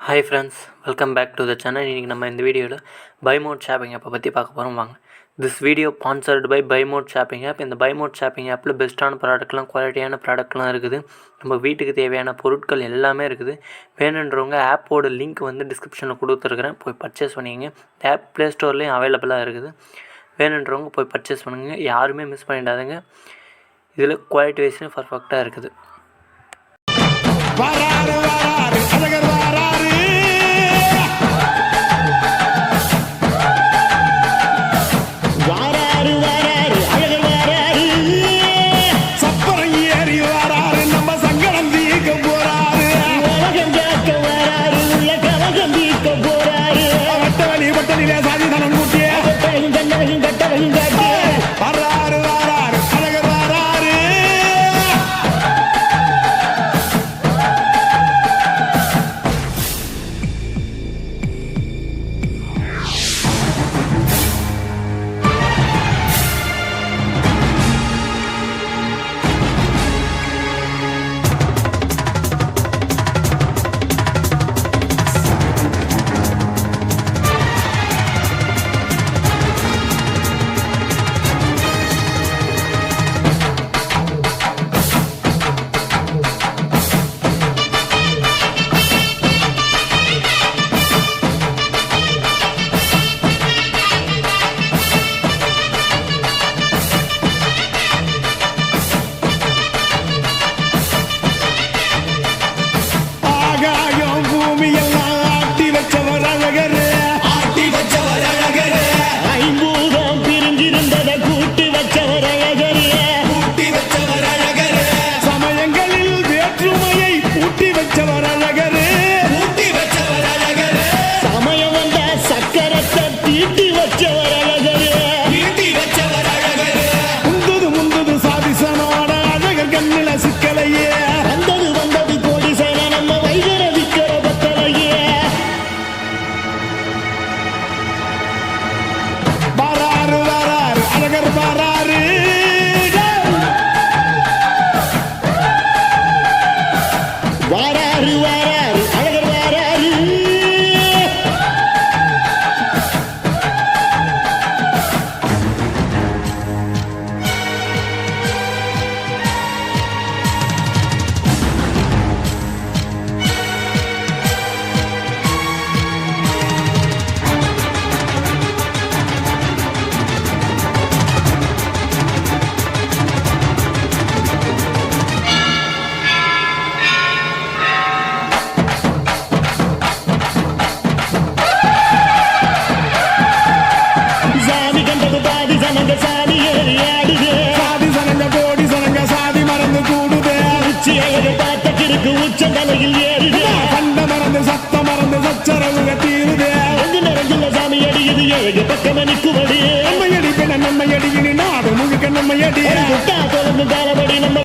Hi friends, welcome back to the channel. இன்றைக்கி நம்ம இந்த வீடியோவில் பைமோட் ஷாப்பிங் ஆப்பை பற்றி பார்க்க போகிறோம். வாங்க. This video sponsored by Bymot shopping app. இந்த பைமோட் ஷாப்பிங் ஆப்பில் பெஸ்ட்டான ப்ராடக்ட்லாம், குவாலிட்டியான ப்ராடக்ட்லாம் இருக்குது. நம்ம வீட்டுக்கு தேவையான பொருட்கள் எல்லாமே இருக்குது. வேணுன்றவங்க ஆப்போட லிங்க் டிஸ்கிரிப்ஷனில் கொடுத்துருக்குறேன், போய் பர்ச்சேஸ் பண்ணிக்கங்க. ஆப் ப்ளே ஸ்டோர்லேயும் அவைலபிளாக இருக்குது. வேணுன்றவங்க போய் பர்ச்சேஸ் பண்ணுங்க, யாருமே மிஸ் பண்ணிடாதுங்க. இதில் குவாலிட்டி வைஸ்லையும் பர்ஃபெக்டாக இருக்குது. உச்சந்தலையில் ஏறுது, கண்ட மறந்து சத்த மறந்து சச்சரவுக தீருது. நிறைஞ்சுள்ள சாமி அடியுது, ஏழு பக்கம் நிற்குமடி. நம்மையடி பெண நம்மையடி, இனி நாடு முழுக்க நம்மையடி. தொடர்ந்து காலபடி நம்ம